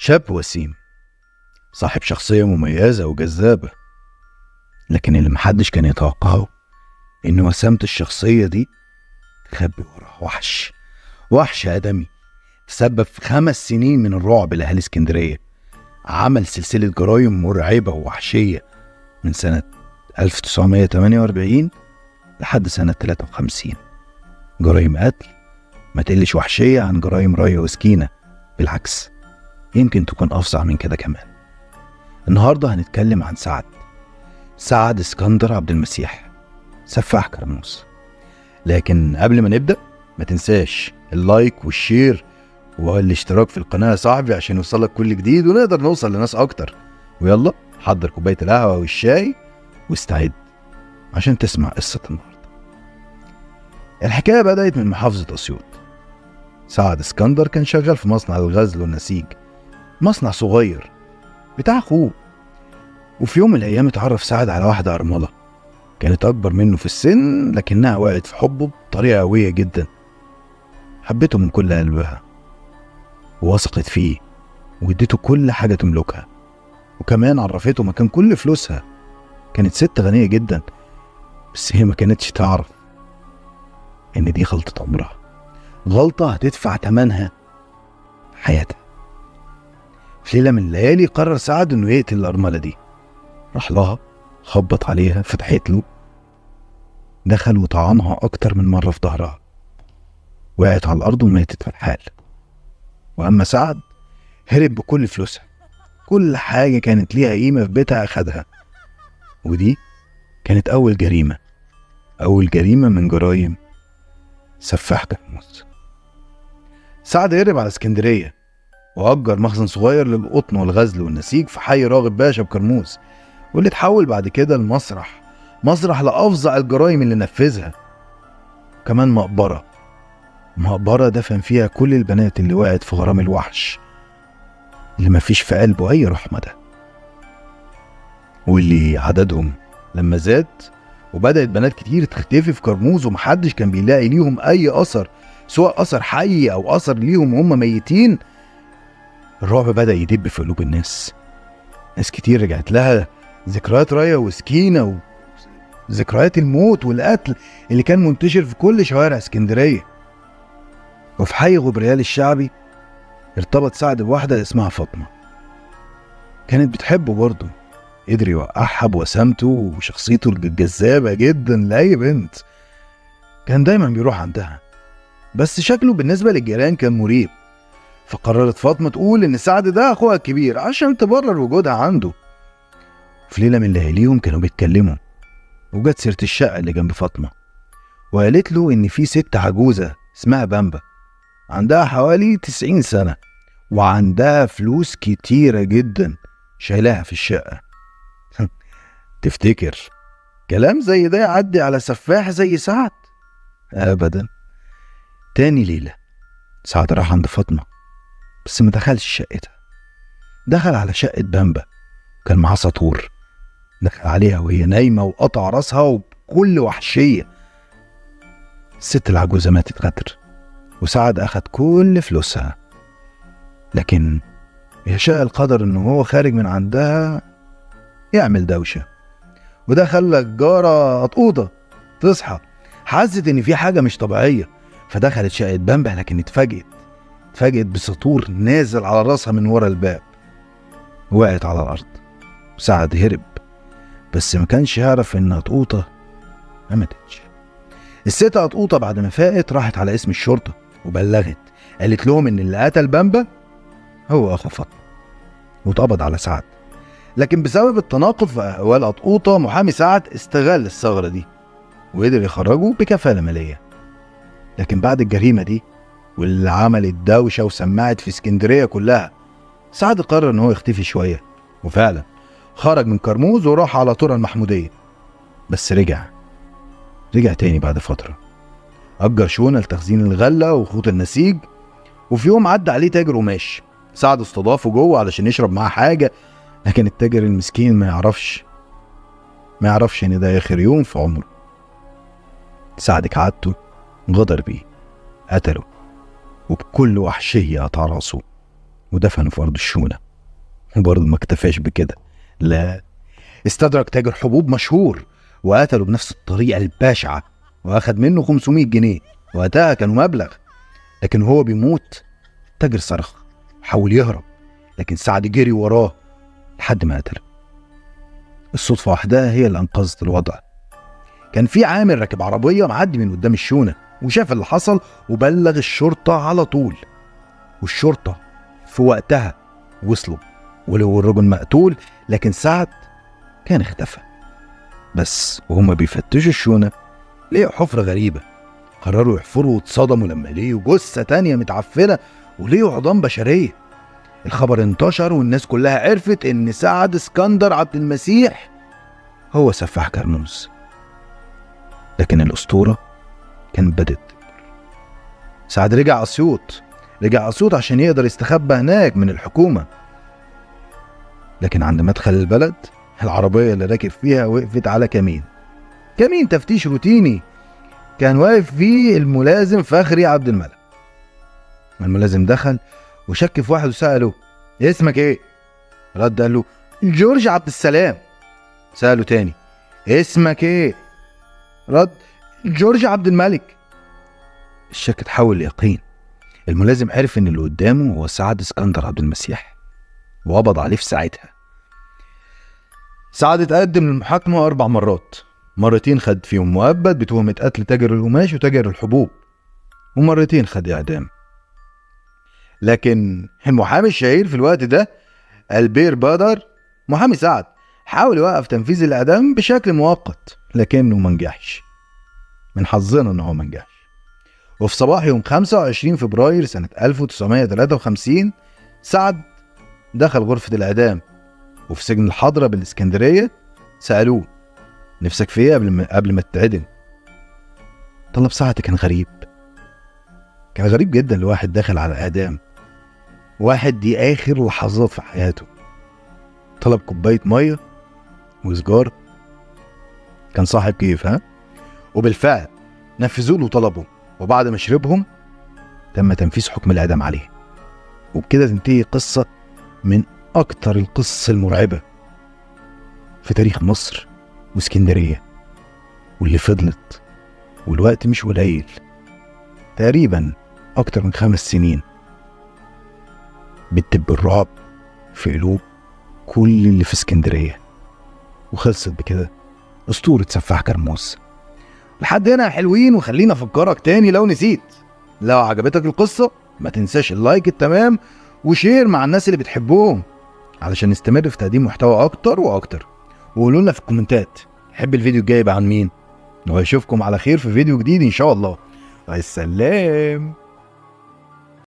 شاب وسيم، صاحب شخصية مميزة وجذابة، لكن اللي محدش كان يتوقعه إن وسامة الشخصية دي تخبي وراها وحش آدمي تسبب في 5 سنين من الرعب لأهل اسكندرية. عمل سلسلة جرائم مرعبة ووحشية من سنة 1948 لحد سنة 53. جرائم قتل ما تقلش وحشية عن جرائم راية وسكينة، بالعكس يمكن تكون أفظع من كده كمان. النهاردة هنتكلم عن سعد اسكندر عبد المسيح، سفاح كرموز. لكن قبل ما نبدأ ما تنساش اللايك والشير والاشتراك في القناة يا صاحبي عشان يوصلك كل جديد ونقدر نوصل لناس أكتر. ويلا حضر كوباية القهوة والشاي واستعد عشان تسمع قصة النهاردة. الحكاية بدأت من محافظة أسيوط. سعد اسكندر كان شغال في مصنع الغزل والنسيج، مصنع صغير بتاع أخوه. وفي يوم من الأيام اتعرف سعد على واحدة أرملة كانت أكبر منه في السن، لكنها وقعت في حبه بطريقة قوية جدا. حبته من كل قلبها ووثقت فيه واديته كل حاجة تملكها، وكمان عرفته مكان كل فلوسها. كانت ست غنية جدا، بس هي ما كانتش تعرف إن دي غلطة عمرها، غلطة هتدفع تمنها حياتها. في ليلة من الليالي قرر سعد إنه يقتل الأرملة دي. راح لها، خبط عليها، فتحت له، دخل وطعنها أكتر من مرة في ظهرها، وقعت على الأرض وماتت في الحال. وأما سعد هرب بكل فلوسها، كل حاجة كانت ليها قيمة في بيتها أخدها. ودي كانت أول جريمة من جرائم سفاح كرموز. سعد هرب على اسكندرية وأجر مخزن صغير للقطن والغزل والنسيج في حي راغب باشا بكرموز، واللي اتحول بعد كده مسرح لأفظع الجرائم اللي نفذها. كمان مقبرة دفن فيها كل البنات اللي وقعت في غرام الوحش اللي مفيش في قلبه أي رحمة ده، واللي عددهم لما زاد وبدأت بنات كتير تختفي في كرموز ومحدش كان بيلاقي ليهم أي أثر، سواء أثر حي أو أثر ليهم وهم ميتين. الرعب بدأ يدب في قلوب الناس كتير رجعت لها ذكريات راية وسكينة وذكريات الموت والقتل اللي كان منتشر في كل شوارع اسكندرية. وفي حي غبريال الشعبي ارتبط سعد بواحدة اسمها فاطمة، كانت بتحبه برضه. قدر يوقعها بوسامته وشخصيته الجذابة جدا لأي بنت. كان دايما بيروح عندها، بس شكله بالنسبة للجيران كان مريب. فقررت فاطمة تقول إن سعد ده أخوها الكبير عشان تبرر وجودها عنده. في ليلة من لياليهم كانوا بيتكلموا، وجت سيرة الشقة اللي جنب فاطمة، وقالت له إن في ست عجوزة اسمها بامبا، عندها حوالي 90 سنة وعندها فلوس كتيرة جدا شايلاها في الشقة. تفتكر كلام زي ده يعدي على سفاح زي سعد؟ أبدا. تاني ليلة سعد راح عند فاطمة، بس ما دخلش شقتها، دخل على شقة بامبا. كان معاه سطور، دخل عليها وهي نايمة وقطع راسها وبكل وحشية. الست العجوزة ماتت غدر، وسعد أخد كل فلوسها. لكن يشاء القدر إنه هو خارج من عندها يعمل دوشة، وده خلى الجارة قطوطة تصحى، حست إن في حاجة مش طبيعية. فدخلت شقة بامبا، لكن اتفاجئت بسطور نازل على راسها من ورا الباب. وقعت على الأرض. سعد هرب، بس ما كانش يعرف إن قطوطة ما ماتتش. الست قطوطة بعد ما فاقت راحت على اسم الشرطة وبلغت، قالت لهم إن اللي قتل بامبا هو أخو فاطمة، واتقبض على سعد. لكن بسبب التناقض في أحوال قطوطة، محامي سعد استغل الثغرة دي وقدر يخرجه بكفالة مالية. لكن بعد الجريمة دي واللي عملت دوشة وسمعت في اسكندرية كلها، سعد قرر إن هو يختفي شوية، وفعلا خرج من كرموز وراح على طرق المحمودية. بس رجع تاني بعد فترة، أجر شونة لتخزين الغلة وخوط النسيج. وفي يوم عدى عليه تاجر قماش، سعد استضافه جوه علشان يشرب معاه حاجة، لكن التاجر المسكين ما يعرفش ان ده اخر يوم في عمره. سعد كعادته غدر بيه، قتله وبكل وحشية قطع راسه ودفنه في أرض الشونة. وبرضه ما اكتفاش بكده، لا، استدرك تاجر حبوب مشهور وقتله بنفس الطريقة البشعة وأخد منه 500 جنيه. وقتها كانوا مبلغ. لكن هو بيموت التاجر صرخ وحاول يهرب، لكن سعد جري وراه لحد ما قتله. الصدفة وحدها هي اللي أنقذت الوضع. كان في عامل راكب عربية معدي من قدام الشونة وشاف اللي حصل وبلغ الشرطة على طول. والشرطة في وقتها وصلوا ولو الرجل مقتول، لكن سعد كان اختفى. بس وهم بيفتشوا الشونة لقوا حفرة غريبة. قرروا يحفروا واتصدموا لما لقوا جثة تانية متعفنة ولقوا عظام بشرية. الخبر انتشر والناس كلها عرفت ان سعد اسكندر عبد المسيح هو سفاح كرموز. لكن الأسطورة كانت بدت تكبر. سعد رجع أسيوط عشان يقدر يستخبى هناك من الحكومة. لكن عند مدخل البلد العربية اللي راكب فيها وقفت على كمين تفتيش روتيني كان واقف فيه الملازم فخري عبد الملك. الملازم دخل وشك في واحد وسأله اسمك ايه؟ رد قال له جورج عبد السلام. سأله تاني اسمك ايه؟ رد جورج عبد الملك. الشك اتحول ليقين. الملازم عرف ان اللي قدامه هو سعد اسكندر عبد المسيح وقبض عليه في ساعتها. سعد اتقدم للمحاكمة 4 مرات. مرتين خد فيهم مؤبد بتهمة قتل تاجر القماش وتاجر الحبوب، ومرتين خد إعدام. لكن المحامي الشهير في الوقت ده البير بدر محامي سعد حاول يوقف تنفيذ الإعدام بشكل مؤقت، لكنه منجحش. من حظنا إنه هو منجحش. وفي صباح يوم 25 فبراير سنة 1953 سعد دخل غرفة الإعدام. وفي سجن الحضرة بالإسكندرية سألوه نفسك في ايه قبل ما تتعدم؟ طلب سعد كان غريب جدا لواحد داخل على إعدام. واحد دي آخر لحظات في حياته. طلب كوباية مية وسجارة. كان صاحب كيف وبالفعل نفذوا له طلبه، وبعد ما شربهم تم تنفيذ حكم الإعدام عليه. وبكده تنتهي قصة من أكتر القصص المرعبة في تاريخ مصر واسكندرية، واللي فضلت والوقت مش قليل، تقريبا أكتر من 5 سنين بتدب الرعب في قلوب كل اللي في اسكندرية. وخلصت بكده أسطورة سفاح كرموز. لحد هنا حلوين، وخلينا أفكرك تاني لو نسيت، لو عجبتك القصة ما تنساش اللايك التمام وشير مع الناس اللي بتحبهم علشان نستمر في تقديم محتوى أكتر وأكتر. وقولوا لنا في الكومنتات تحب الفيديو الجاي يبقى عن مين، واشوفكم على خير في فيديو جديد ان شاء الله. السلام.